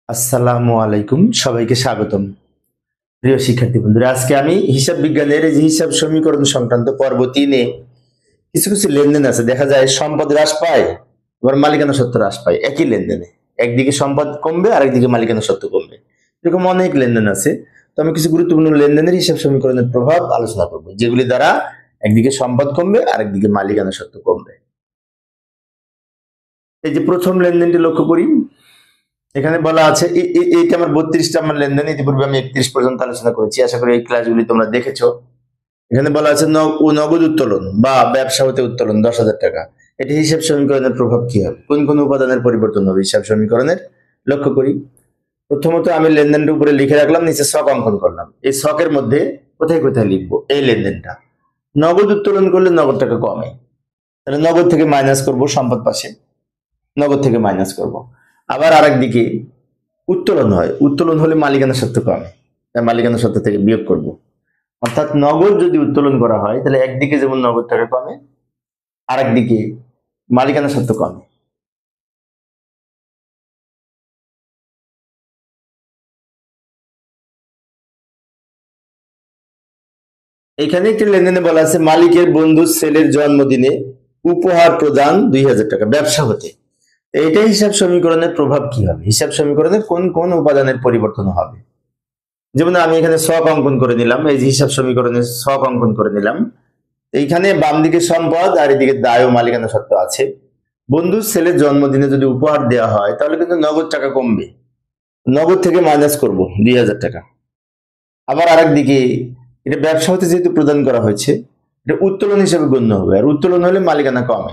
আসসালামু আলাইকুম, সবাইকে স্বাগতম। প্রিয় শিক্ষার্থী বন্ধুরা, আজকে আমি হিসাব বিজ্ঞানের এই যে হিসাব সমীকরণ সংক্রান্ত পর্ব 3-এ কিছু কিছু লেনদেন আছে। দেখা যায় সম্পদ হ্রাস পায়, আবার মালিকানা সত্ত্ব হ্রাস পায় একই লেনদেনে। একদিকে সম্পদ কমবে, আরেকদিকে মালিকানা সত্ত্ব কমবে। এরকম অনেক লেনদেন আছে। তো আমি কিছু গুরুত্বপূর্ণ লেনদেনের হিসাব সমীকরণের প্রভাব আলোচনা করব, যেগুলি দ্বারা একদিকে সম্পদ কমবে, আরেকদিকে মালিকানা সত্ত্ব কমবে। এই যে প্রথম লেনদেনটি লক্ষ্য করি, এখানে বলা আছে এইটা আমার 32টা আমার লেনদেন। ইতিপূর্বে আমি 31 পর্যন্ত আলোচনা করেছি, আশা করি এই ক্লাসগুলি তোমরা দেখেছো। এখানে বলা আছে নগদ উত্তোলন বা ব্যবসা হতে উত্তোলন 10,000 টাকা। এটি হিসাব সমীকরণের প্রভাব কি হবে, কোন কোন উপাদানের পরিবর্তন হবে হিসাব সমীকরণের, লক্ষ্য করি। প্রথমত আমি লেনদেনটা উপরে লিখে রাখলাম, নিচে ছক অঙ্কন করলাম। এই ছকের মধ্যে কোথায় কোথায় লিখবো এই লেনদেনটা। নগদ উত্তোলন করলে নগদ টাকা কমে, তাহলে নগদ থেকে মাইনাস করব, সম্পদ পাশে নগদ থেকে মাইনাস করব। আবার আরেক দিকে উত্তোলন হয়, উত্তোলন হলে মালিকানা সত্ত্ব কমে, তাই মালিকানা সত্ত্ব থেকে বিয়োগ করব। অর্থাৎ নগদ যদি উত্তোলন করা হয়, তাহলে একদিকে যেমন নগদ টাকা কমে, আরেক দিকে মালিকানা সত্ত্ব কমে। এখানে একটি লেনদেনে বলা আছে মালিকের বন্ধু ছেলের জন্মদিনে উপহার প্রদান 2,000 টাকা ব্যবসা হতে। এইটা হিসাব সমীকরণের প্রভাব কি হবে, হিসাব সমীকরণের কোন কোন উপাদানের পরিবর্তন হবে। যেমন আমি এখানে ছক অঙ্কন করে নিলাম, এই যে হিসাব সমীকরণের ছক অঙ্কন করে নিলাম। এইখানে বাম দিকে সম্পদ আর এদিকে দায় ও মালিকানা সত্ত্ব আছে। বন্ধুর ছেলের জন্মদিনে যদি উপহার দেওয়া হয়, তাহলে কিন্তু নগদ টাকা কমবে, নগদ থেকে মাইনাস করব 2,000 টাকা। আবার আরেক দিকে এটা ব্যবসা হতে যেহেতু প্রদান করা হয়েছে, এটা উত্তোলন হিসেবে গণ্য হবে, আর উত্তোলন হলে মালিকানা কমে,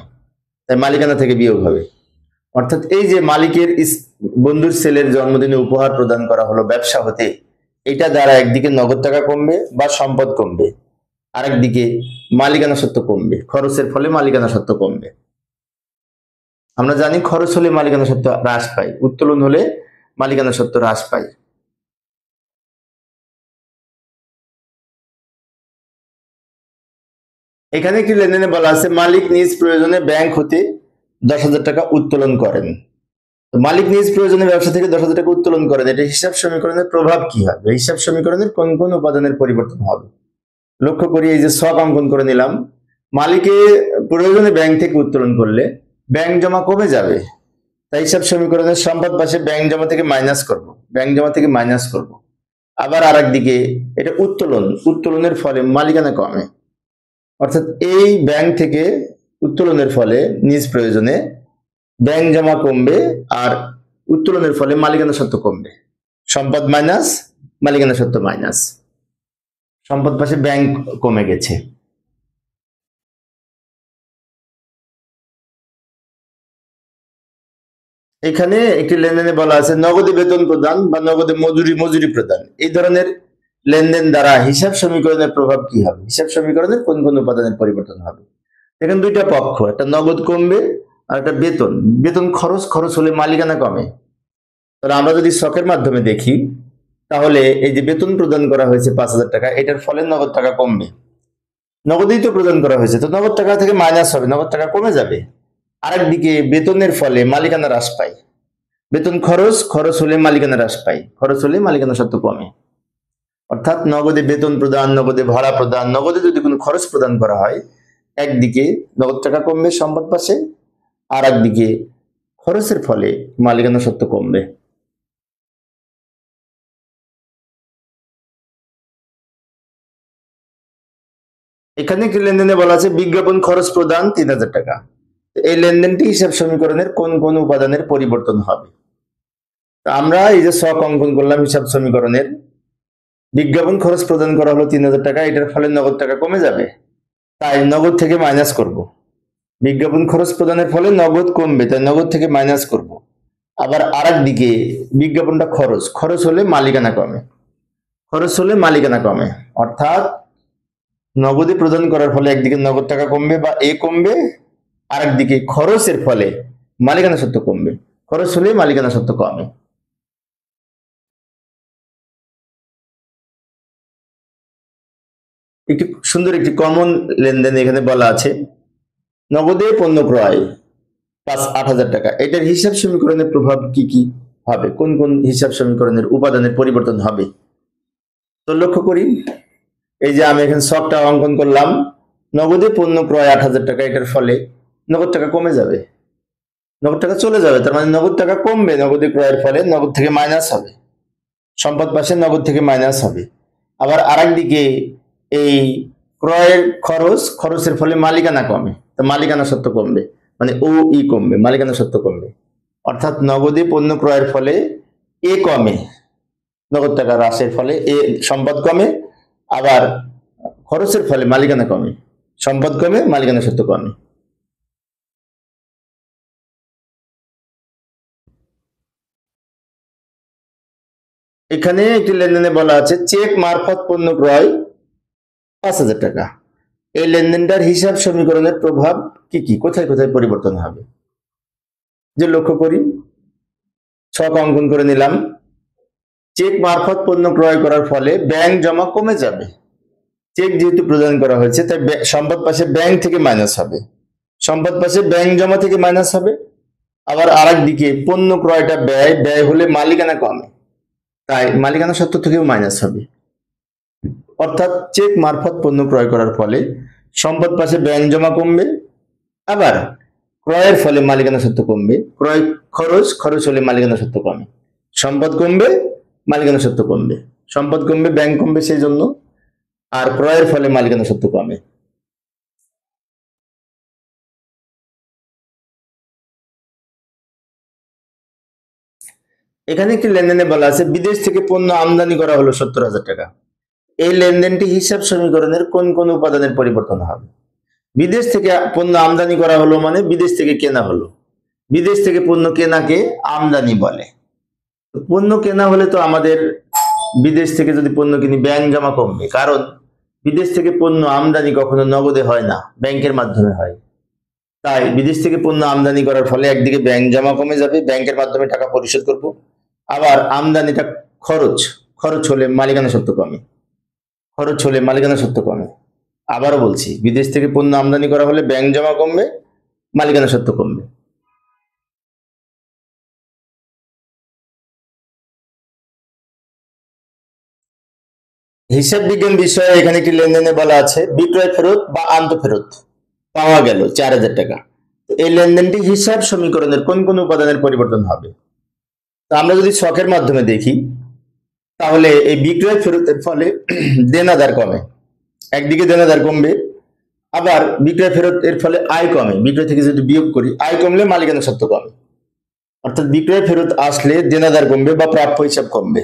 তাই মালিকানা থেকে বিয়োগ হবে। অর্থাৎ এই যে মালিকের বন্ধুর ছেলের জন্মদিনে উপহার প্রদান করা হলো ব্যবসা হতে, এটা দ্বারা একদিকে নগদ টাকা কমবে বা সম্পদ কমবে, আরেকদিকে মালিকানা সত্ত্ব কমবে, খরচের ফলে মালিকানা সত্ত্ব কমবে। আমরা জানি খরচ হলে মালিকানা সত্ত্ব হ্রাস পায়, উত্তোলন হলে মালিকানা সত্ত্ব হ্রাস পায়। এখানে একটি লেনদেনে বলা আছে মালিক নিজ প্রয়োজনে ব্যাংক হতে 10,000 টাকা উত্তোলন করেন। মালিক নিজ প্রয়োজনে ব্যবসা থেকে 10,000 টাকা উত্তোলন করেন, এটা হিসাব সমীকরণের প্রভাব কি হবে, হিসাব সমীকরণের কোন কোন উপাদানের পরিবর্তন হবে। লক্ষ্য করি, এই যে ছক অঙ্কন করে নিলাম। মালিকে প্রয়োজনে ব্যাংক থেকে উত্তোলন করলে ব্যাংক জমা কমে যাবে, তাই হিসাব সমীকরণের সম্পদ পাশে ব্যাংক জমা থেকে মাইনাস করব, ব্যাংক জমা থেকে মাইনাস করব। আবার আরেক দিকে এটা উত্তোলন, উত্তোলনের ফলে মালিকানা কমে, অর্থাৎ এই ব্যাংক থেকে উত্তোলনের ফলে নিজ প্রয়োজনে ব্যাংক জমা কমবে, আর উত্তোলনের ফলে মালিকানা সত্ত্ব কমবে। সম্পদ মাইনাস মালিকানা সত্ত্ব মাইনাস, সম্পদ পাশে ব্যাংক কমে গেছে। এখানে একটি লেনদেনে বলা আছে নগদে বেতন প্রদান বা নগদে মজুরি প্রদান। এই ধরনের লেনদেন দ্বারা হিসাব সমীকরণের প্রভাব কি হবে, হিসাব সমীকরণের কোন কোন উপাদানের পরিবর্তন হবে। এখানে দুইটা পক্ষ, একটা নগদ কমবে আর একটা বেতন। বেতন খরচ হলে মালিকানা কমে। তাহলে আমরা যদি ছকের মাধ্যমে দেখি, তাহলে এই যে বেতন প্রদান করা হয়েছে 5,000 টাকা, এটার ফলে নগদ টাকা কমবে, নগদেই তো প্রদান করা হয়েছে, তো নগদ টাকা থেকে মাইনাস হবে, নগদ টাকা কমে যাবে। আরেকদিকে বেতনের ফলে মালিকানা হ্রাস পায়, বেতন খরচ হলে মালিকানা হ্রাস পায়, খরচ হলে মালিকানা সত্ত্ব কমে। অর্থাৎ নগদে বেতন প্রদান, নগদে ভাড়া প্রদান, নগদে যদি কোনো খরচ প্রদান করা হয়, একদিকে নগদ টাকা কমবে সম্পদ পাশে, আর একদিকে খরচের ফলে মালিকানা সত্ত্ব কমবে। এখানে একটি লেনদেনে বলা আছে বিজ্ঞাপন খরচ প্রদান 3,000 টাকা। এই লেনদেনটি হিসাব সমীকরণের কোন কোন উপাদানের পরিবর্তন হবে। আমরা এই যে ছক অঙ্কন করলাম হিসাব সমীকরণের, বিজ্ঞাপন খরচ প্রদান করা হলো 3,000 টাকা, এটার ফলে নগদ টাকা কমে যাবে, তাই নগদ থেকে মাইনাস করব। বিজ্ঞাপন খরচ প্রদানের ফলে নগদ কমবে, তাই নগদ থেকে মাইনাস করব। আবার আরেক দিকে বিজ্ঞাপনটা খরচ হলে মালিকানা কমে, খরচ হলে মালিকানা কমে। অর্থাৎ নগদে প্রদান করার ফলে একদিকে নগদ টাকা কমবে বা কমবে, আরেক দিকে খরচের ফলে মালিকানা সত্ত্ব কমবে, খরচ হলে মালিকানা সত্ত্ব কমে। একটি সুন্দর একটি কমন লেনদেন এখানে বলা আছে নগদে পণ্য ক্রয় 8,000 টাকা, এটার হিসাব সমীকরণের প্রভাব কি কি হবে, কোন কোন হিসাব সমীকরণের উপাদানের পরিবর্তন হবে। তো লক্ষ্য করি, এই যে আমি এখানে ছকটা অঙ্কন করলাম, নগদে পণ্য ক্রয় 8,000 টাকা, এটার ফলে নগদ টাকা কমে যাবে, নগদ টাকা চলে যাবে, তার মানে নগদ টাকা কমবে, নগদে ক্রয়ের ফলে নগদ থেকে মাইনাস হবে, সম্পদ পাশে নগদ থেকে মাইনাস হবে। আবার আরেক দিকে এই ক্রয়ের খরচের ফলে মালিকানা কমে, তো মালিকানা সত্ত্ব কমবে, মানে ও ই কমবে, মালিকানা সত্ত্ব কমবে। অর্থাৎ নগদে পণ্য ক্রয়ের ফলে এ কমে, নগদ টাকা হ্রাসের ফলে এ সম্পদ কমে, আবার খরচের ফলে মালিকানা কমে, সম্পদ কমে, মালিকানা সত্ত্ব কমে। এখানে একটি লেনদেনে বলা আছে চেক মারফত পণ্য ক্রয় 5,000 টাকা। এই লেনদেনটার হিসাব সমীকরণের প্রভাব কি কি, কোথায় কোথায় পরিবর্তন হবে। যে লক্ষ্য করি, ছক অঙ্কন করে নিলাম, চেক মারফত পণ্য ক্রয় করার ফলে ব্যাংক জমা কমে যাবে, চেক যেহেতু প্রদান করা হয়েছে তাই সম্পদ পাশে ব্যাংক থেকে মাইনাস হবে, সম্পদ পাশে ব্যাংক জমা থেকে মাইনাস হবে। আবার আরেক দিকে পণ্য ক্রয়টা ব্যয়, ব্যয় হলে মালিকানা কমে, তাই মালিকানা সত্ত্ব থেকেও মাইনাস হবে। অর্থাৎ চেক মারফত পণ্য ক্রয় করার ফলে সম্পদ পাশে ব্যাংক জমা কমবে, আবার ক্রয়ের ফলে মালিকানা সত্ত্ব কমবে, ক্রয় খরচ হলে মালিকানা সত্ত্ব কমে, সম্পদ কমবে, মালিকানা সত্ত্ব কমবে, সম্পদ কমবে, ব্যাংক কমবে সেই জন্য, আর ক্রয়ের ফলে মালিকানা সত্ত্ব কমে। এখানে একটি লেনদেনে বলা আছে বিদেশ থেকে পণ্য আমদানি করা হলো 70,000 টাকা। এই লেনদেনটি হিসাব সমীকরণের কোন কোন উপাদানের পরিবর্তন হবে। বিদেশ থেকে পণ্য আমদানি করা হলো মানে বিদেশ থেকে কেনা হলো, বিদেশ থেকে পণ্য কেনাকে আমদানি বলে। পণ্য কেনা হলে তো আমাদের বিদেশ থেকে যদি পণ্য কিনি ব্যাংক জমা কমবে, কারণ বিদেশ থেকে পণ্য আমদানি কখনো নগদে হয় না, ব্যাংকের মাধ্যমে হয়। তাই বিদেশ থেকে পণ্য আমদানি করার ফলে একদিকে ব্যাংক জমা কমে যাবে, ব্যাংকের মাধ্যমে টাকা পরিশোধ করব, আবার আমদানিটা খরচ হলে মালিকানা সত্ত্ব কমে, খরচ হলে মালিকানা সত্ত্ব কমে। আবারও বলছি, বিদেশ থেকে পণ্য আমদানি করা হলে ব্যাংক জমা কমবে, মালিকানা সত্ত্ব কমবে। হিসাব বিজ্ঞান বিষয়ে এখানে একটি লেনদেনে বলা আছে বিক্রয় ফেরত বা আন্তঃফেরত পাওয়া গেল 4,000 টাকা। এই লেনদেনটি হিসাব সমীকরণের কোন কোন উপাদানের পরিবর্তন হবে। তো আমরা যদি ছকের মাধ্যমে দেখি, তাহলে এই বিক্রয় ফেরতের ফলে দেনাদার কমে, একদিকে দেনাদার কমবে, আবার বিক্রয় ফেরত এর ফলে আয় কমে, বিক্রয় থেকে যদি বিয়োগ করি আয় কমলে মালিকানা সত্ত্ব কমে। অর্থাৎ বিক্রয় ফেরত আসলে দেনাদার কমবে বা প্রাপ্য হিসাব কমবে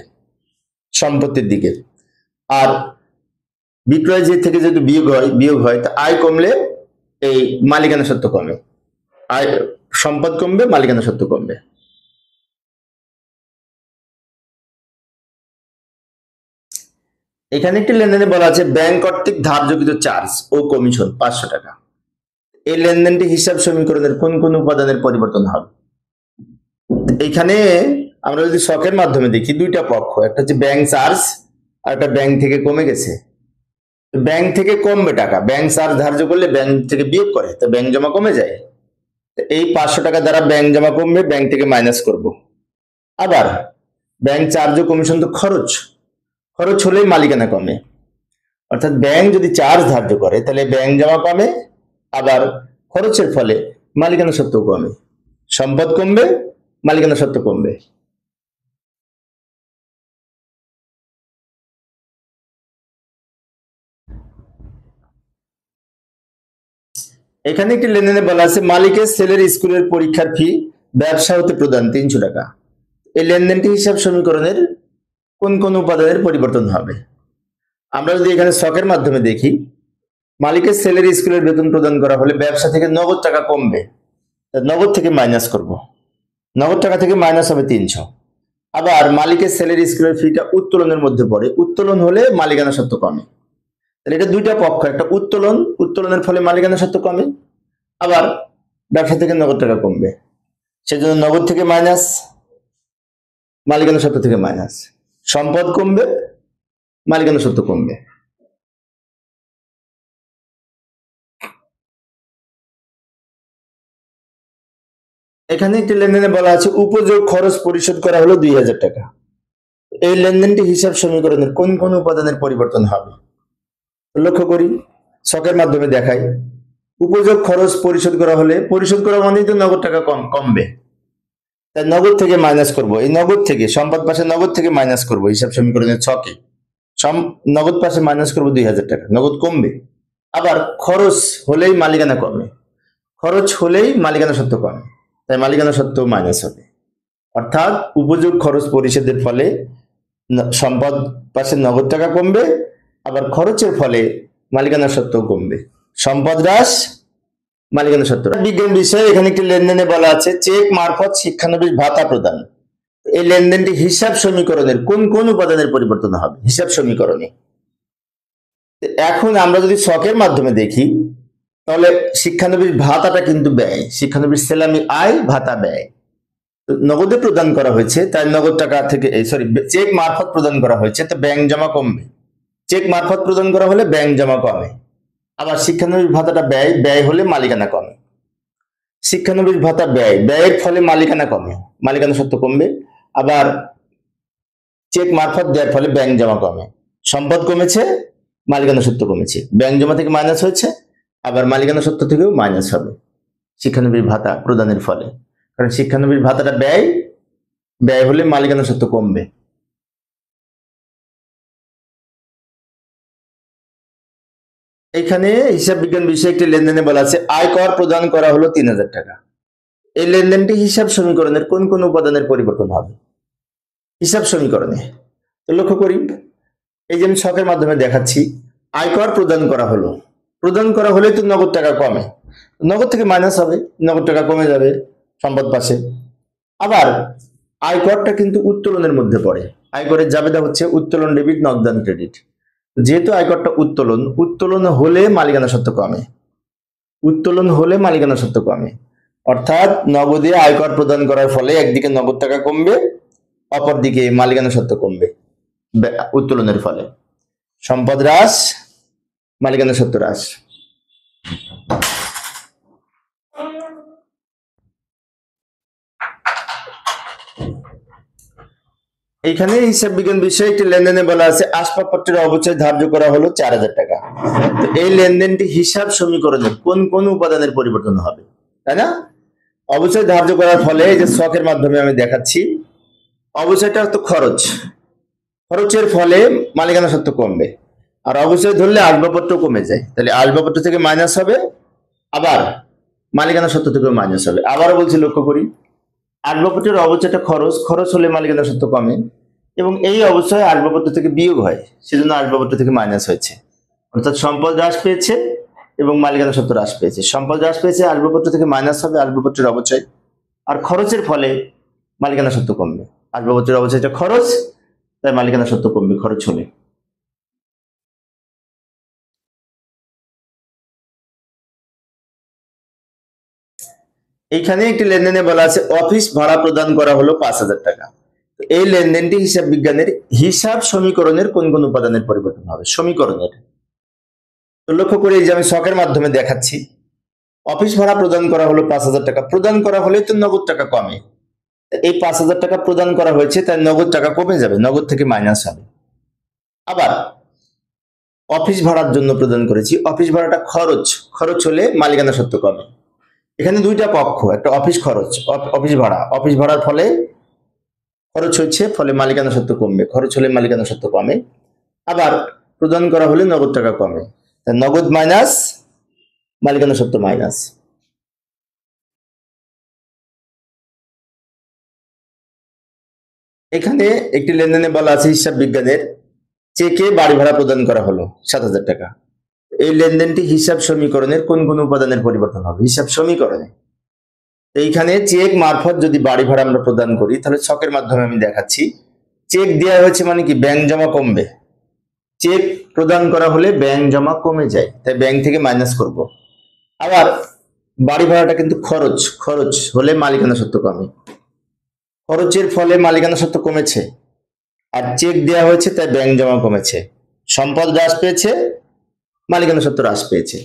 সম্পত্তির দিকে, আর বিক্রয় যে থেকে যদি বিয়োগ হয় তা আয় কমলে এই মালিকানা সত্ত্ব কমে, আয় সম্পদ কমবে, মালিকানা সত্ত্ব কমবে। এখানে একটি লেনদেনে বলা আছে ব্যাংক কর্তৃক ধার্যকৃত চার্জ ও কমিশন 500 টাকা। এই লেনদেনটি হিসাব সমীকরণের কোন কোন উপাদানের পরিবর্তন হবে। এখানে আমরা যদি ছকের মাধ্যমে দেখি, দুইটা পক্ষ, একটা হচ্ছে ব্যাংক চার্জ আর একটা ব্যাংক থেকে কমে গেছে। ব্যাংক থেকে কমবে টাকা, ব্যাংক চার্জ ধার্য করলে ব্যাংক থেকে বিয়োগ করে, তো ব্যাংক জমা কমে যায়। এই 500 টাকা দ্বারা ব্যাংক জমা কমবে, ব্যাংক থেকে মাইনাস করব। আবার ব্যাংক চার্জ ও কমিশন তো খরচ হলেই মালিকানা কমে। অর্থাৎ ব্যাংক যদি চার্জ ধার্য করে তাহলে ব্যাংক জমা কমে, আবার খরচের ফলে মালিকানা সত্ত্ব কমে, সম্পদ কমবে, মালিকানা সত্ত্ব কমবে। এখানে একটি লেনদেনে বলা আছে মালিকের ছেলের স্কুলের পরীক্ষার ফি ব্যবসা হতে প্রদান 300 টাকা। এই লেনদেনটি হিসাব সমীকরণের কোন কোন উপাদানের পরিবর্তন হবে। আমরা যদি এখানে ছকের মাধ্যমে দেখি, মালিকের ছেলের স্কুলের বেতন প্রদান করা হলে ব্যবসা থেকে নগদ টাকা কমবে, নগদ থেকে মাইনাস করব, নগদ টাকা থেকে মাইনাস হবে 300। আবার মালিকের ছেলের স্কুলের ফিটা উত্তোলনের মধ্যে পড়ে, উত্তোলন হলে মালিকানা সত্ত্ব কমে। তাহলে এটা দুইটা পক্ষ, একটা উত্তোলনের ফলে মালিকানা সত্ত্ব কমে, আবার ব্যবসা থেকে নগদ টাকা কমবে, সেজন্য নগদ থেকে মাইনাস, মালিকানা সত্ত্ব থেকে মাইনাস, সম্পদ কমবে, মালিকানা সত্ত্ব কমবে। এখানে একটি লেনদেনে বলা আছে উপযোগ খরচ পরিশোধ করা হলো 2000 টাকা। এই লেনদেনটি হিসাব সমীকরণের কোন কোন উপাদানের পরিবর্তন হবে? লক্ষ্য করি, ছকের মাধ্যমে দেখাই। উপযোগ খরচ পরিশোধ করা হলে, পরিশোধ করা মানেই তো নগদ টাকা কমবে, তাই নগদ থেকে মাইনাস করব। এই নগদ থেকে, সম্পদ পাশে নগদ থেকে মাইনাস করব হিসাব সমীকরণের ছকে। নগদ পাশে মাইনাস করবো 2000 টাকা, নগদ কমবে। আবার খরচ হলেই মালিকানা কমে, খরচ হলেই মালিকানা সত্ত্ব কমে, তাই মালিকানা সত্ত্ব মাইনাস হবে। অর্থাৎ উপযোগ খরচ পরিশোধের ফলে সম্পদ পাশে নগদ টাকা কমবে, আবার খরচের ফলে মালিকানা সত্ত্ব কমবে। সম্পদ হ্রাস, মালিকানা সত্ত্ব। বিজ্ঞান বিষয়ে এখানে একটি লেনদেনে বলা আছে চেক মারফত শিক্ষানবিশ ভাতা প্রদান। এই লেনদেনটি হিসাব সমীকরণের কোন কোন উপাদানের পরিবর্তন হবে হিসাব সমীকরণে? এখন আমরা যদি ছকের মাধ্যমে দেখি, তাহলে শিক্ষানবিশ ভাতাটা কিন্তু ব্যয়, শিক্ষানবিশ সেলামি আয়, ভাতা ব্যয়। নগদে প্রদান করা হয়েছে, তাই নগদ টাকা থেকে চেক মারফত প্রদান করা হয়েছে, তো ব্যাংক জমা কমবে। চেক মারফত প্রদান করা হলে ব্যাংক জমা কমে। আবার শিক্ষানবিশ ভাতাটা ব্যয়, ব্যয় হলে মালিকানা কমে। শিক্ষানবিশ ভাতা ব্যয়, ব্যয়ের ফলে মালিকানা কমে, মালিকানা সত্ত্ব কমবে। আবার চেক মারফত দেওয়ার ফলে ব্যাংক জমা কমে, সম্পদ কমেছে, মালিকানা সত্ত্ব কমেছে, ব্যাংক জমা থেকে মাইনাস হয়েছে, আবার মালিকানা সত্ত্ব থেকেও মাইনাস হবে শিক্ষানবিশ ভাতা প্রদানের ফলে। কারণ শিক্ষানবিশ ভাতাটা ব্যয়, ব্যয় হলে মালিকানা সত্ত্ব কমবে। এখানে হিসাব বিজ্ঞান বিষয়ে একটি লেনদেনে বলা আছে আয়কর প্রদান করা হলো 3000 টাকা। এই লেনদেনটি হিসাব সমীকরণের কোন কোন উপাদানের পরিবর্তন হবে হিসাব সমীকরণে? তো লক্ষ্য করি, এই যে আমি ছকের মাধ্যমে দেখাচ্ছি, আয়কর প্রদান করা হলো, প্রদান করা হলে তো নগদ টাকা কমে, নগদ থেকে মাইনাস হবে, নগদ টাকা কমে যাবে সম্পদ পাশে। আবার আয়করটা কিন্তু উত্তোলনের মধ্যে পড়ে, আয়করের জাবেদা হচ্ছে উত্তোলন ডেবিট, নগদান ক্রেডিট। যেহেতু আয়করটা উত্তোলন, উত্তোলন হলে মালিকানা সত্ত্ব কমে, উত্তোলন হলে মালিকানা সত্ত্ব কমে। অর্থাৎ নগদে আয়কর প্রদান করার ফলে একদিকে নগদ টাকা কমবে, অপরদিকে মালিকানা সত্ত্ব কমবে উত্তোলনের ফলে। সম্পদ হ্রাস, মালিকানা সত্ত্ব হ্রাস। এইখানে হিসাব বিজ্ঞান বিষয়ে একটি লেনদেনে বলা আছে আসবাবপত্রের অবচয় ধার্য করা হলো 4000 টাকা। তো এই লেনদেনটি হিসাব সমীকরণে কোন কোন উপাদানের পরিবর্তন হবে, তাই না? অবচয় ধার্য করার ফলে এই যে ছকের মাধ্যমে আমি দেখাচ্ছি, অবচয়টা তো খরচ, খরচের ফলে মালিকানা সত্ত্ব কমবে। আর অবচয় ধরলে আসবাবপত্র কমে যায়, তাহলে আসবাবপত্র থেকে মাইনাস হবে, আবার মালিকানা সত্ত্ব থেকে মাইনাস হবে। আবারও বলছি, লক্ষ্য করি, আসবাবপত্রের অবচয়টা খরচ, খরচ হলে মালিকানা সত্ত্ব কমে, এবং এই অবস্থায় আসবাবপত্র থেকে বিয়োগ হয়, সেজন্য আসবাবপত্র থেকে মাইনাস হয়েছে। অর্থাৎ সম্পদ হ্রাস পেয়েছে এবং মালিকানা সত্ত্ব হ্রাস পেয়েছে। সম্পদ হ্রাস পেয়েছে, আসবাবপত্র থেকে মাইনাস হবে আসবাবপত্রের অবচয়, আর খরচের ফলে মালিকানা সত্ত্ব কমবে। আসবাবপত্রের অবচয়টা খরচ, তাই মালিকানা সত্ত্ব কমবে খরচ হলে। এইখানে একটি লেনদেনে বলা আছে অফিস ভাড়া প্রদান করা হলো 5000 টাকা। এই লেনদেনটি হিসাব বিজ্ঞানের হিসাব সমীকরণের কোন কোন উপাদানের পরিবর্তন হবে সমীকরণের? তো লক্ষ্য করে, এই যে আমি ছকের মাধ্যমে দেখাচ্ছি, অফিস ভাড়া প্রদান করা হলো 5000 টাকা। প্রদান করা হলে তো নগদ টাকা কমে, এই 5000 টাকা প্রদান করা হয়েছে, তাই নগদ টাকা কমে যাবে, নগদ থেকে মাইনাস হবে। আবার অফিস ভাড়ার জন্য প্রদান করেছি, অফিস ভাড়াটা খরচ, খরচ হলে মালিকানা সত্ত্ব কমে। এখানে দুইটা পক্ষ, একটা অফিস খরচ, অফিস ভাড়া, অফিস ভাড়ার ফলে খরচ হচ্ছে, ফলে মালিকানা সত্ত্ব কমবে, খরচ হলে মালিকানা সত্ত্ব কমে। আবার প্রদান করা হলে নগদ টাকা কমে, তাই নগদ মাইনাস, মালিকানা সত্ত্ব মাইনাস। এখানে একটি লেনদেনে বলা আছে হিসাব বিজ্ঞানের চেকে বাড়ি ভাড়া প্রদান করা হলো 7000 টাকা। এই লেনদেনটি হিসাব সমীকরণের কোন কোন উপাদানের পরিবর্তন হবে হিসাব সমীকরণে? এইখানে চেক মারফত যদি বাড়ি ভাড়া আমরা প্রদান করি, তাহলে ছকের মাধ্যমে আমি দেখাচ্ছি, চেক দেওয়া হয়েছে মানে কি ব্যাংক জমা কমবে, চেক প্রদান করা হলে ব্যাংক জমা কমে যায়, তাই ব্যাংক থেকে মাইনাস করব। আবার বাড়ি ভাড়াটা কিন্তু খরচ, খরচ হলে মালিকানা সত্ত্ব কমে, খরচের ফলে মালিকানা সত্ত্ব কমেছে, আর চেক দেওয়া হয়েছে তাই ব্যাংক জমা কমেছে। সম্পদ হ্রাস পেয়েছে, মালিকানা সত্ত্ব হ্রাস পেয়েছে।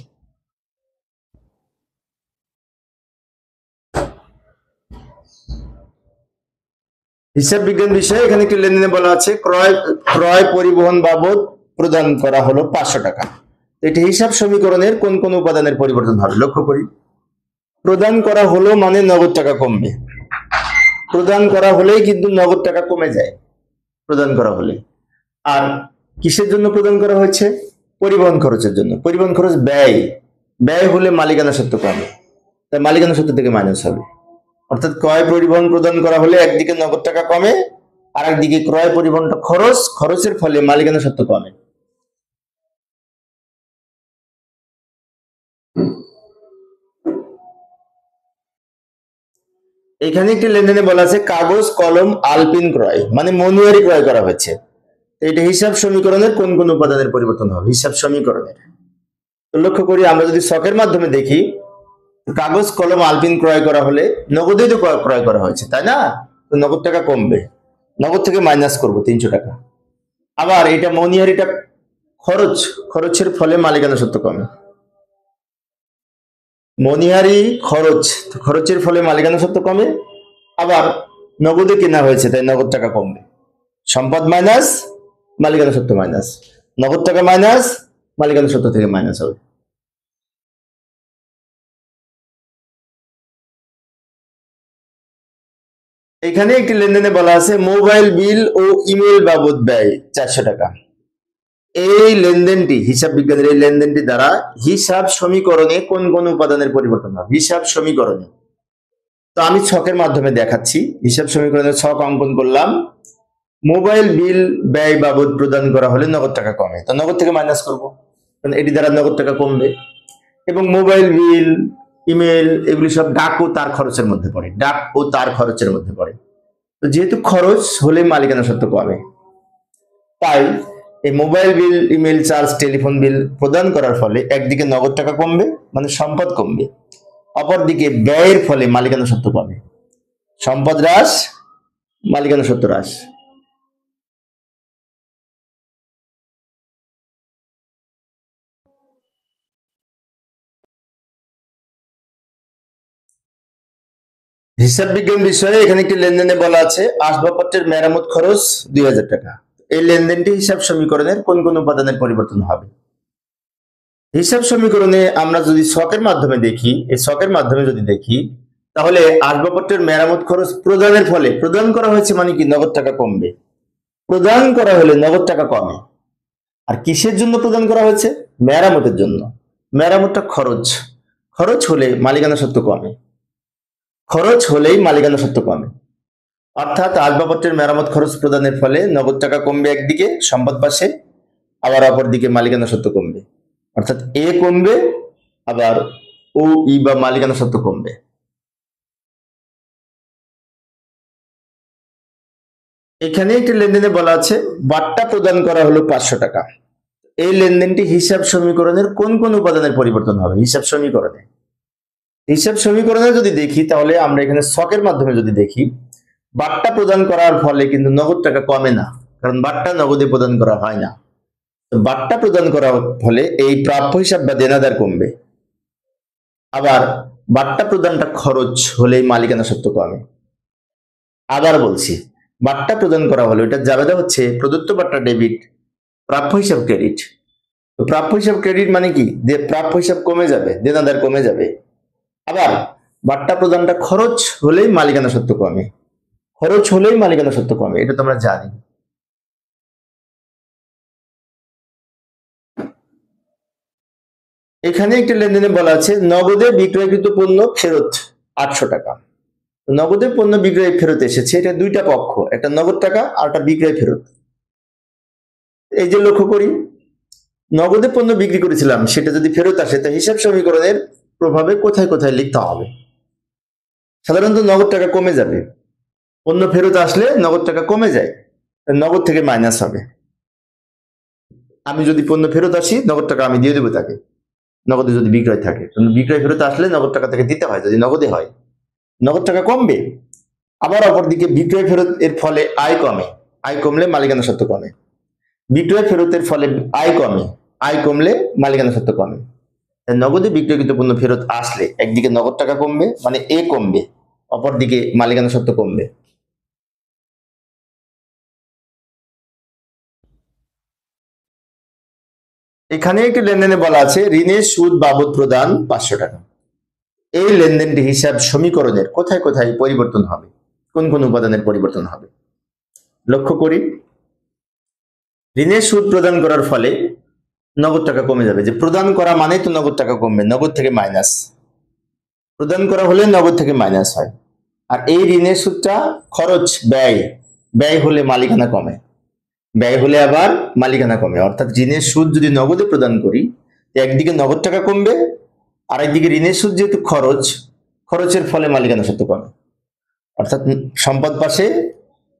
হিসাব বিজ্ঞান বিষয়ে এখানে একটি লেনদেনে বলা আছে ক্রয় ক্রয় পরিবহন বাবদ প্রদান করা হলো 500 টাকা। এটি হিসাব সমীকরণের কোন কোন উপাদানের পরিবর্তন হবে লক্ষ্য করি। প্রদান করা হলো মানে নগদ টাকা কমবে, প্রদান করা হলেই কিন্তু নগদ টাকা কমে যায় প্রদান করা হলে। আর কিসের জন্য প্রদান করা হয়েছে? পরিবহন খরচের জন্য। পরিবহন খরচ ব্যয়, ব্যয় হলে মালিকানা সত্ত্ব কমে, তাই মালিকানা সত্ত্ব থেকে মাইনাস হবে। অর্থাৎ ক্রয় পরিবহন প্রদান করা হলে একদিকে নগদ টাকা কমে, আর একদিকে ক্রয় পরিবহনটা খরচ, খরচের ফলে মালিকানা সত্ত্ব কমে। এখানে একটি লেনদেনে বলা আছে কাগজ কলম আলপিন ক্রয় মানে মনিহারি ক্রয় করা হয়েছে। এটা হিসাব সমীকরণের কোন কোন উপাদানের পরিবর্তন হবে? হিসাব সমীকরণের। তো লক্ষ্য করি আমরা যদি ছকের মাধ্যমে দেখি, কাগজ কলম আলপিন ক্রয় করা হলে নগদেই তো ক্রয় করা হয়েছে তাই না, তো নগদ টাকা কমবে, নগদ থেকে মাইনাস করব 300 টাকা। আবার এটা মনিহারিটা খরচ, খরচের ফলে মালিকানা সত্ত্ব কমে। মনিহারি খরচ, খরচের ফলে মালিকানা সত্ত্ব কমে, আবার নগদে কেনা হয়েছে তাই নগদ টাকা কমবে। সম্পদ মাইনাস মালিকানা সত্ত্ব মাইনাস, নগদ টাকা মাইনাস মালিকানা সত্ত্ব থেকে মাইনাস হবে। এখানে একটি লেনদেনে বলা আছে মোবাইল বিল ও ইমেল বাবদ ব্যয় 400 টাকা। এই লেনদেনটি হিসাব বিজ্ঞানের এই লেনদেনটি দ্বারা হিসাব সমীকরণে কোন কোন উপাদানের পরিবর্তন হবে? হিসাব সমীকরণে। তো আমি ছকের মাধ্যমে দেখাচ্ছি, হিসাব সমীকরণের ছক অঙ্কন করলাম। মোবাইল বিল ব্যয় বাবদ প্রদান করা হলে নগদ টাকা কমে, তো নগদ থেকে মাইনাস করবো, কারণ এটি দ্বারা নগদ টাকা কমবে। এবং মোবাইল বিল ইমেল এগুলি সব ডাক ও তার খরচের মধ্যে পড়ে, ডাক ও তার খরচের মধ্যে পড়ে। তো যেহেতু খরচ হলে মালিকানা সত্ত্ব কমে, তাই এই mobile bill email charge telephone bill প্রদান করার ফলে একদিকে নগদ টাকা কমবে মানে সম্পদ কমবে, অপরদিকে ব্যয়ের ফলে মালিকানা সত্ত্ব কমে। সম্পদ হ্রাস মালিকানা সত্ত্ব হ্রাস। হিসাব বিজ্ঞান বিষয়ে এখানে একটি লেনদেনে বলা আছে আসবাবপত্রের মেরামত খরচ 2000 টাকা। এই লেনদেনটি হিসাব সমীকরণের কোন কোন উপাদানের পরিবর্তন হবে? হিসাব সমীকরণে আমরা যদি ছকের মাধ্যমে দেখি, এই ছকের মাধ্যমে যদি দেখি, তাহলে আসবাবপত্রের মেরামত খরচ প্রদানের ফলে, প্রদান করা হয়েছে মানে কি নগদ টাকা কমবে, প্রদান করা হলে নগদ টাকা কমে। আর কিসের জন্য প্রদান করা হয়েছে? মেরামতের জন্য। মেরামতটা খরচ, খরচ হলে মালিকানা সত্ত্ব কমে, খরচ হলেই মালিকানা সত্ত্ব কমে। অর্থাৎ আসবাবপত্রের মেরামত খরচ প্রদানের ফলে নগদ টাকা কমবে একদিকে সম্পদ পাশে, আবার অপরদিকে মালিকানা সত্ত্ব কমবে। অর্থাৎ এ কমবে আবার ও ই বা মালিকানা সত্ত্ব কমবে। এখানে একটি লেনদেনে বলা আছে বাট্টা প্রদান করা হলো 500 টাকা। এই লেনদেনটি হিসাব সমীকরণের কোন কোন উপাদানের পরিবর্তন হবে? হিসাব সমীকরণে। হিসাব সমীকরণে যদি দেখি তাহলে আমরা এখানে ছকের মাধ্যমে যদি দেখি, বাট্টা প্রদান করার ফলে কিন্তু নগদ টাকা কমে না, কারণ বাট্টা নগদে প্রদান করা হয় না। বাট্টা প্রদান করার ফলে এই প্রাপ্য হিসাব বা দেনাদার কমবে। আবার বাট্টা প্রদানটা খরচ হলেই মালিকানা সত্ত্ব কমে। আবার বলছি, বাট্টা প্রদান করা হলো এটা জাবেদা হচ্ছে প্রদত্ত বাট্টা ডেবিট, প্রাপ্য হিসাব ক্রেডিট। তো প্রাপ্য হিসাব ক্রেডিট মানে কি, যে প্রাপ্য হিসাব কমে যাবে, দেনাদার কমে যাবে। আবার বাট্টা প্রদানটা খরচ হলেই মালিকানা সত্ত্ব কমে, খরচ হলেই মালিকানা সত্ত্ব কমে, এটা তো আমরা জানি। এখানে একটি লেনদেনে বলা আছে নগদে বিক্রয়কৃত পণ্য ফেরত 800 টাকা। নগদে পণ্য বিক্রয় ফেরত এসেছে, এটা দুইটা পক্ষ, একটা নগদ টাকা আর একটা বিক্রয় ফেরত। এই যে লক্ষ্য করি, নগদে পণ্য বিক্রি করেছিলাম সেটা যদি ফেরত আসে তা হিসাব সমীকরণের প্রভাবে কোথায় কোথায় লিখতে হবে? সাধারণত নগদ টাকা কমে যাবে, পণ্য ফেরত আসলে নগদ টাকা কমে যায়, নগদ থেকে মাইনাস হবে। আমি যদি পণ্য ফেরত আসি নগদ টাকা আমি দিয়ে দেবো তাকে, নগদে যদি বিক্রয় থাকে, বিক্রয় ফেরত আসলে নগদ টাকা তাকে দিতে হয় যদি নগদে হয়, নগদ টাকা কমবে। আবার অপরদিকে বিক্রয় ফেরত এর ফলে আয় কমে, আয় কমলে মালিকানা সত্ত্ব কমে। বিক্রয় ফেরতের ফলে আয় কমে, আয় কমলে মালিকানা সত্ত্ব কমে। নগদে বিক্রয়কৃত পণ্য ফেরত আসলে একদিকে নগদ টাকা কমবে মানে এ কমবে, অপরদিকে মালিকানা সত্ত্ব কমবে। এখানে একটি লেনদেনে বলা আছে ঋণের সুদ বাবদ প্রদান 500 টাকা। এই লেনদেনটি হিসাব সমীকরণের কোথায় কোথায় পরিবর্তন হবে, কোন কোন উপাদানের পরিবর্তন হবে লক্ষ্য করি। ঋণের সুদ প্রদান করার ফলে নগদ টাকা কমে যাবে, যে প্রদান করা মানে তো নগদ টাকা কমবে, নগদ থেকে মাইনাস, প্রদান করা হলে নগদ থেকে মাইনাস হয়। আর এই ঋণের সুদটা খরচ, ব্যয়, ব্যয় হলে মালিকানা কমে, ব্যয় হলে আবার মালিকানা কমে। অর্থাৎ ঋণের সুদ যদি নগদে প্রদান করি, একদিকে নগদ টাকা কমবে, আর একদিকে ঋণের সুদ যেহেতু খরচ, খরচের ফলে মালিকানা সত্ত্ব কমে। অর্থাৎ সম্পদ পাশে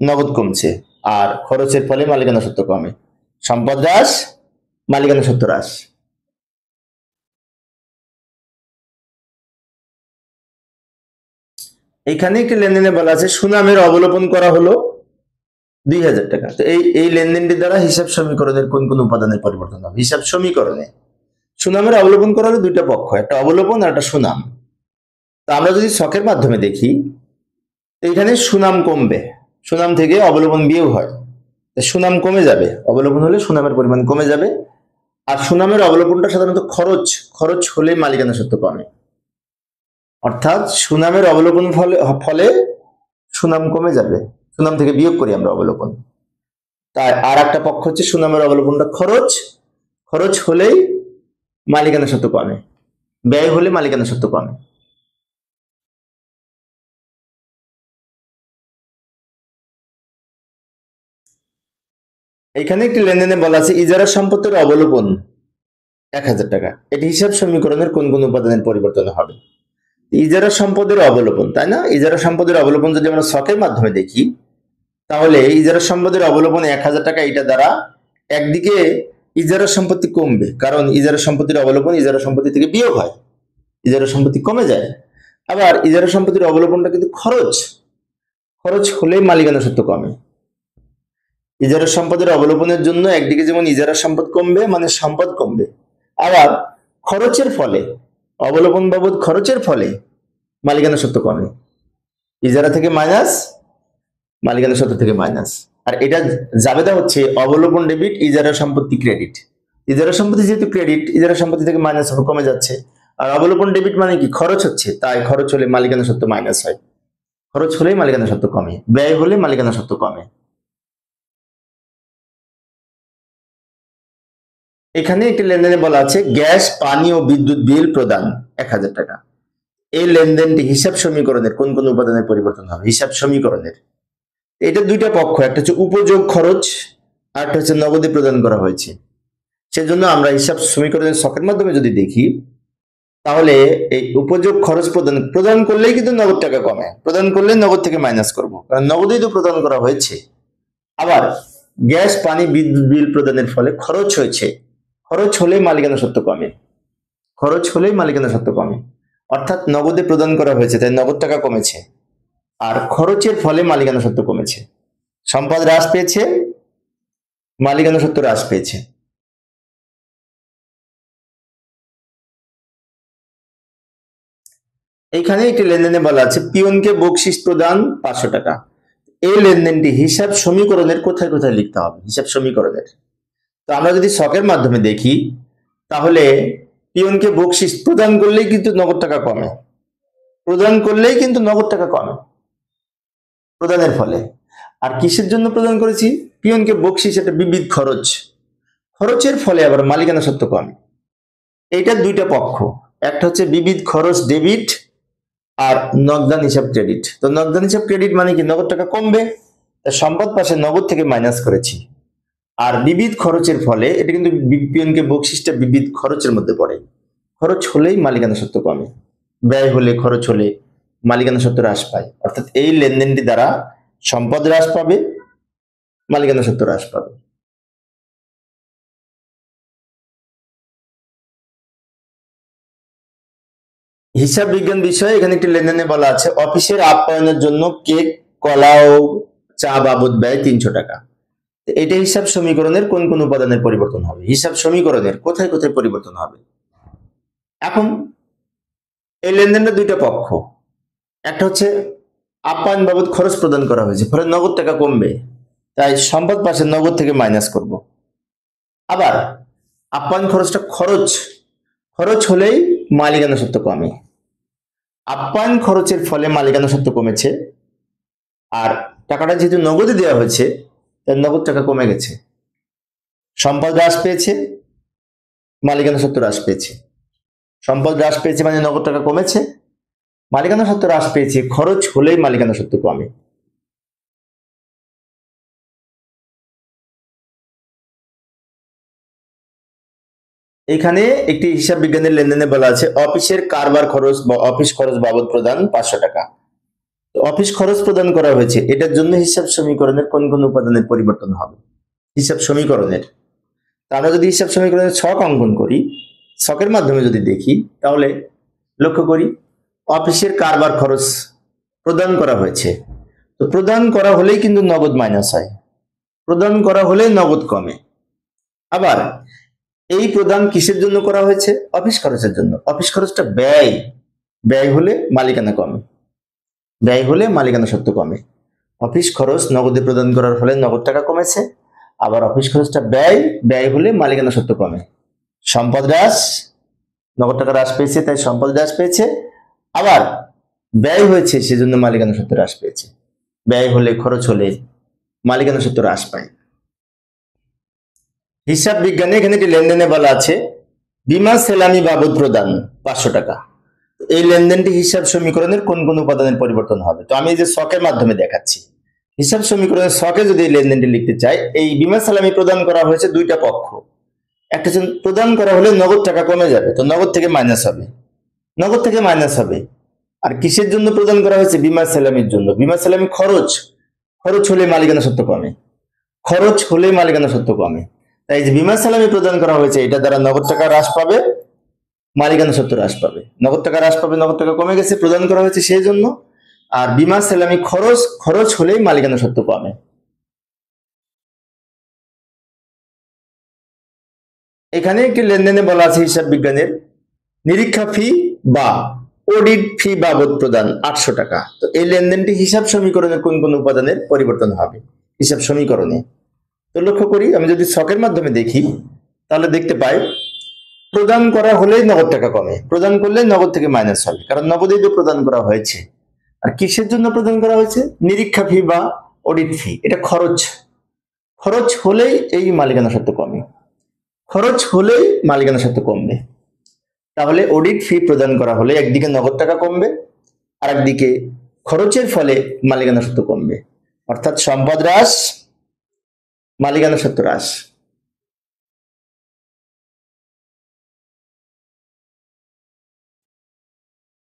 নগদ কমছে, আর খরচের ফলে মালিকানা সত্ত্ব কমে। সম্পদ হ্রাস, মালিকানা সত্ত্ব হ্রাস। এখানে একটি লেনদেনে বলা আছে সুনামের অবলোপন করা হলো 2000 টাকা। তো এই লেনদেনটি দ্বারা হিসাব সমীকরণের কোন কোন উপাদানের পরিবর্তন হবে? হিসাব সমীকরণে সুনামের অবলোপন করা হলো দুইটা পক্ষ, একটা অবলোপন আর একটা সুনাম। তো আমরা যদি ছকের মাধ্যমে দেখি, এখানে সুনাম কমবে, সুনাম থেকে অবলোপন বিয়োগ হয়, সুনাম কমে যাবে, অবলোপন হলে সুনামের পরিমাণ কমে যাবে। আর সুনামের অবলোপনটা সাধারণত খরচ, খরচ হলে মালিকানা সত্ত্ব কমে। অর্থাৎ সুনামের অবলোপন ফলে সুনাম কমে যাবে, সুনাম থেকে বিয়োগ করি আমরা অবলোপন। তার আর একটা পক্ষ হচ্ছে সুনামের অবলোপনটা খরচ, খরচ হলেই মালিকানা সত্ত্ব কমে, ব্যয় হলে মালিকানা সত্ত্ব কমে। এখানে একটি লেনদেনে বলা আছে ইজারা সম্পত্তির অবলোপন 1000 টাকা। এটি হিসাব সমীকরণের কোন কোন উপাদানের পরিবর্তন হবে? ইজারা সম্পদের অবলোপন, তাই না? ইজারা সম্পদের অবলোপন যদি আমরা ছকের মাধ্যমে দেখি, তাহলে ইজারা সম্পদের অবলোপন 1000 টাকা, এটা দ্বারা একদিকে ইজারা সম্পত্তি কমবে, কারণ ইজারা সম্পত্তির অবলোপন ইজারা সম্পত্তি থেকে বিয়োগ হয়, ইজারা সম্পত্তি কমে যায়। আবার ইজারা সম্পত্তির অবলোপনটা কিন্তু খরচ, খরচ হলেই মালিকানা সত্ত্ব কমে। ইজারা সম্পদের অবলোপনের জন্য একদিকে যেমন ইজারা সম্পদ কমবে, মানে সম্পদ কমবে, আবার খরচের ফলে, অবলোপন বাবদ খরচের ফলে মালিকানা সত্ত্ব কমে। ইজারা থেকে মাইনাস, মালিকানা সত্ত্ব থেকে মাইনাস। আর এটা জাবেদা হচ্ছে অবলোপন ডেবিট, ইজারা সম্পত্তি ক্রেডিট। ইজারা সম্পত্তি যেহেতু ক্রেডিট, ইজারা সম্পত্তি থেকে মাইনাস কমে যাচ্ছে। আর অবলোপন ডেবিট মানে কি? খরচ হচ্ছে, তাই খরচ হলে মালিকানা সত্ত্ব মাইনাস হয়, খরচ হলেই মালিকানা সত্ত্ব কমে, ব্যয় হলে মালিকানা সত্ত্ব কমে। এখানে একটি লেনদেনে বলা আছে গ্যাস, পানি ও বিদ্যুৎ বিল প্রদান 1000 টাকা। এই লেনদেনটি হিসাব সমীকরণের কোন কোন উপাদানের পরিবর্তন হবে? হিসাব সমীকরণের এটা দুইটা পক্ষ, একটা হচ্ছে উপযোগ খরচ, আর একটা হচ্ছে নগদে প্রদান করা হয়েছে। সেজন্য আমরা হিসাব সমীকরণের ছকের মাধ্যমে যদি দেখি, তাহলে এই উপযোগ খরচ প্রদান করলেই কিন্তু নগদ টাকা কমে, প্রদান করলে নগদ থেকে মাইনাস করব, কারণ নগদেই তো প্রদান করা হয়েছে। আবার গ্যাস, পানি, বিদ্যুৎ বিল প্রদানের ফলে খরচ হয়েছে, খরচ হলে মালিকানা সত্ত্ব কমে, খরচ হলেই মালিকানা সত্ত্ব কমে। অর্থাৎ নগদে প্রদান করা হয়েছে, তাই নগদ টাকা কমেছে, আর খরচের ফলে মালিকানা সত্ত্ব কমেছে। সম্পদ হ্রাস পেয়েছে, মালিকানা সত্ত্ব হ্রাস পেয়েছে। এইখানে একটি লেনদেনে বলা আছে পিয়নকে বকশিস প্রদান 500 টাকা। এই লেনদেনটি হিসাব সমীকরণের কোথায় কোথায় লিখতে হবে? হিসাব সমীকরণের, তো আমরা যদি ছকের মাধ্যমে দেখি, তাহলে পিয়নকে বকশিস প্রদান করলেই কিন্তু নগদ টাকা কমে, প্রদান করলেই কিন্তু নগদ টাকা কমে প্রদানের ফলে। আর কিসের জন্য প্রদান করেছি? পিয়নকে বকশিস, এটা বিবিধ খরচ, খরচের ফলে আবার মালিকানা সত্ত্ব কমে। এইটা দুইটা পক্ষ, একটা হচ্ছে বিবিধ খরচ ডেবিট, আর নগদান হিসাব ক্রেডিট। তো নগদান হিসাব ক্রেডিট মানে কি? নগদ টাকা কমবে, সম্পদ পাশে নগদ থেকে মাইনাস করেছি। আর বিবিধ খরচের ফলে, এটা কিন্তু পিয়নকে বকশিসটা বিবিধ খরচের মধ্যে পড়ে, খরচ হলেই মালিকানা সত্ত্ব কমে, ব্যয় হলে, খরচ হলে মালিকানা সত্ত্ব হ্রাস পায়। অর্থাৎ এই লেনদেনটি দ্বারা সম্পদ হ্রাস পাবে, মালিকানা সত্ত্ব হ্রাস পাবে। হিসাব বিজ্ঞান বিষয়ে এখানে একটি লেনদেনে বলা আছে অফিসের আপ্যায়নের জন্য কেক, কলা ও চা বাবদ ব্যয় 300 টাকা। এটা হিসাব সমীকরণের কোন কোন উপাদানের পরিবর্তন হবে? হিসাব সমীকরণের কোথায় কোথায় পরিবর্তন হবে? এখন এই লেনদেনটা দুইটা পক্ষ, একটা হচ্ছে আপ্যায়ন বাবদ খরচ প্রদান করা হয়েছে, ফলে নগদ টাকা কমবে, তাই সম্পদ পাশে নগদ থেকে মাইনাস করব। আবার আপ্যায়ন খরচটা খরচ, খরচ হলেই মালিকানা সত্ত্ব কমে। আপ্যায়ন খরচের ফলে মালিকানা সত্ত্ব কমেছে, আর টাকাটা যেহেতু নগদে দেওয়া হয়েছে তার নগদ টাকা কমে গেছে। সম্পদ হ্রাস পেয়েছে, মালিকানা সত্ত্ব হ্রাস পেয়েছে। সম্পদ হ্রাস পেয়েছে মানে নগদ টাকা কমেছে, মালিকানা সত্ত্ব হ্রাস পেয়েছে, খরচ হলেই মালিকানা সত্ত্ব কমে। এখানে একটি হিসাব বিজ্ঞানের লেনদেনে বলা আছে অফিসের কারবার খরচ বা অফিস খরচ বাবদ প্রদান 500 টাকা। অফিস খরচ প্রদান করা হয়েছে, এটার জন্য হিসাব সমীকরণের কোন কোন উপাদানের পরিবর্তন হবে? হিসাব সমীকরণের, আমরা যদি হিসাব সমীকরণের ছক অঙ্কন করি, ছকের মাধ্যমে যদি দেখি, তাহলে লক্ষ্য করি অফিসের কারবার খরচ প্রদান করা হয়েছে, তো প্রদান করা হলেই কিন্তু নগদ মাইনাস হয়, প্রদান করা হলে নগদ কমে। আবার এই প্রদান কিসের জন্য করা হয়েছে? অফিস খরচের জন্য। অফিস খরচটা ব্যয়, ব্যয় হলে মালিকানা কমে, ব্যয় হলে মালিকানা সত্ত্ব কমে। অফিস খরচ নগদে প্রদান করার ফলে নগদ টাকা কমেছে, আবার অফিস খরচটা ব্যয়, ব্যয় হলে মালিকানা সত্ত্ব কমে। সম্পদ হ্রাস, নগদ টাকা হ্রাস পেয়েছে তাই সম্পদ হ্রাস পেয়েছে, আবার ব্যয় হয়েছে সেজন্য মালিকানা সত্ত্ব হ্রাস পেয়েছে। ব্যয় হলে, খরচ হলে মালিকানা সত্ত্ব হ্রাস পায়। হিসাব বিজ্ঞানে এখানে একটি লেনদেনে বলা আছে বীমা সেলামি বাবদ প্রদান 500 টাকা। এই লেনদেনটি হিসাব সমীকরণের কোন কোন উপাদানের পরিবর্তন হবে? তো আমি এই যে ছকের মাধ্যমে দেখাচ্ছি, হিসাব সমীকরণের ছকে যদি এই লেনদেনটি লিখতে চাই, এই বীমা সালামি প্রদান করা হয়েছে দুইটা পক্ষ, একটা প্রদান করা হলে নগদ টাকা কমে যাবে, তো নগদ থেকে মাইনাস হবে, নগদ থেকে মাইনাস হবে। আর কিসের জন্য প্রদান করা হয়েছে? বীমা সালামির জন্য। বীমা সালামি খরচ, খরচ হলে মালিকানা সত্ত্ব কমে, খরচ হলে মালিকানা সত্ত্ব কমে। তাই যে বীমা সালামি প্রদান করা হয়েছে এটা দ্বারা নগদ টাকা হ্রাস পাবে, মালিকানা সত্ত্ব হ্রাস পাবে। নগদ টাকা হ্রাস পাবে, নগদ টাকা কমে গেছে, প্রদান করা হয়েছে সেই জন্য। আর বীমা সেলামি খরচ, খরচ হলেই মালিকানা সত্ত্ব কমে। এখানে একটি লেনদেনে বলা আছে হিসাব বিজ্ঞানের নিরীক্ষা ফি বা অডিট ফি বাবদ প্রদান 800 টাকা। তো এই লেনদেনটি হিসাব সমীকরণের কোন কোন উপাদানের পরিবর্তন হবে হিসাব সমীকরণে? তো লক্ষ্য করি, আমি যদি ছকের মাধ্যমে দেখি তাহলে দেখতে পাই প্রদান করা হলেই নগদ টাকা কমে, প্রদান করলে নগদ থেকে মাইনাস হবে, কারণ নগদেই তো প্রদান করা হয়েছে। আর কিসের জন্য প্রদান করা হয়েছে? নিরীক্ষা ফি বা অডিট ফি, এটা খরচ, খরচ হলেই এই মালিকানা সত্ত্ব কমে, খরচ হলেই মালিকানা সত্ত্ব কমবে। তাহলে অডিট ফি প্রদান করা হলে একদিকে নগদ টাকা কমবে, আর একদিকে খরচের ফলে মালিকানা সত্ত্ব কমবে, অর্থাৎ সম্পদ হ্রাস, মালিকানা সত্ত্ব হ্রাস।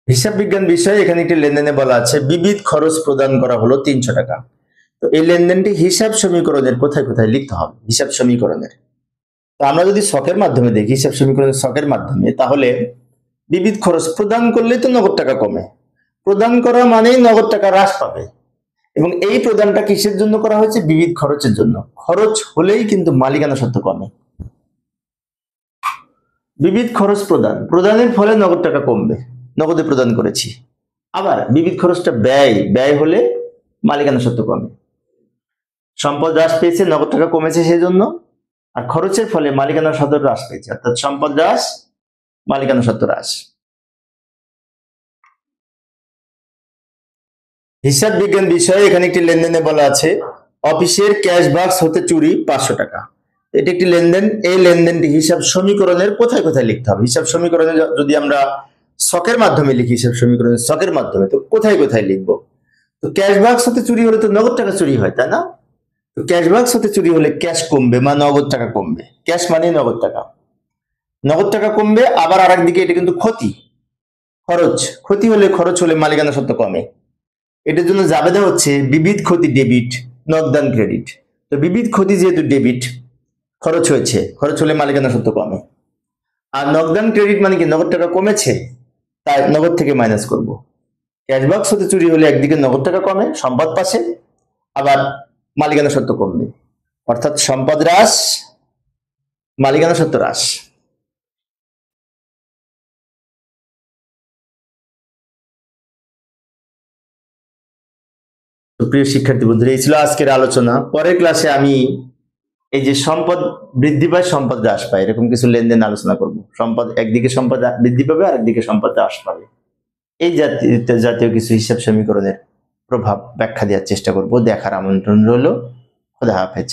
হিসাব বিজ্ঞান বিষয়ে এখানে একটি লেনদেনে বলা আছে বিবিধ খরচ প্রদান করা হলো 300 টাকা। তো এই লেনদেনটি হিসাব সমীকরণের কোথায় কোথায় লিখতে হবে? হিসাব সমীকরণের, তো আমরা যদি ছকের মাধ্যমে দেখি, হিসাব সমীকরণের ছকের মাধ্যমে, তাহলে বিবিধ খরচ প্রদান করলেই তো নগদ টাকা কমে, প্রদান করা মানেই নগদ টাকা হ্রাস পাবে, এবং এই প্রদানটা কিসের জন্য করা হয়েছে? বিবিধ খরচের জন্য। খরচ হলেই কিন্তু মালিকানা সত্ত্ব কমে। বিবিধ খরচ প্রদান, প্রদানের ফলে নগদ টাকা কমবে, নগদে প্রদান করেছি। আবার বিবিধ খরচটা ব্যয়, ব্যয় হলে মালিকানা সত্ত্ব কমে। সম্পদ হ্রাস পেয়েছে, নগদ টাকা কমেছে সেই জন্য, আর খরচের ফলে মালিকানা সত্ত্ব হ্রাস পেয়েছে, অর্থাৎ সম্পদ হ্রাস, মালিকানা সত্ত্ব হ্রাস। হিসাব বিজ্ঞান বিষয়ে এখানে একটি লেনদেনে বলা আছে অফিসের ক্যাশ বাক্স হতে চুরি 500 টাকা। এটি একটি লেনদেন, এই লেনদেনটি হিসাব সমীকরণের কোথায় কোথায় লিখতে হবে? হিসাব সমীকরণে যদি আমরা ছকের মাধ্যমে লিখি, হিসাব সমীকরণের ছকের মাধ্যমে, তো কোথায় কোথায় লিখবো? তো ক্যাশ বাক্স হতে চুরি হলে তো নগদ টাকা চুরি হয়, তাই না? তো ক্যাশ বাক্স হতে চুরি হলে ক্যাশ কমবে, বা নগদ টাকা কমবে। ক্যাশ মানে নগদ টাকা, নগদ টাকা কমবে। আবার আর একদিকে এটা কিন্তু ক্ষতি, খরচ, ক্ষতি হলে, খরচ হলে মালিকানা সত্ত্ব কমে। এটার জন্য জাবেদা হচ্ছে বিবিধ ক্ষতি ডেবিট, নগদান ক্রেডিট। তো বিবিধ ক্ষতি যেহেতু ডেবিট, খরচ হয়েছে, খরচ হলে মালিকানা সত্ত্ব কমে। আর নগদান ক্রেডিট মানে কি? নগদ টাকা কমেছে, তাই নগদ থেকে মাইনাস করব। ক্যাশ বাক্স হতে চুরি হলে একদিকে নগদ টাকা কমে, সম্পদ পাশে, আবার মালিকানা সত্ত্ব কমবে, অর্থাৎ সম্পদ হ্রাস, মালিকানা সত্ত্ব হ্রাস। তো প্রিয় শিক্ষার্থী বন্ধুরা, এই ছিল আজকের আলোচনা। পরের ক্লাসে আমি এই যে সম্পদ বৃদ্ধি পায় সম্পদ হ্রাস পায় এরকম কিছু লেনদেন আলোচনা করব। সম্পদ একদিকে সম্পদ বৃদ্ধি পাবে আর একদিকে সম্পদ হ্রাস পাবে, এই জাতীয় কিছু হিসাব সমীকরণের প্রভাব ব্যাখ্যা দেওয়ার চেষ্টা করব। দেখার আমন্ত্রণ রইল। খোদা হাফেজ।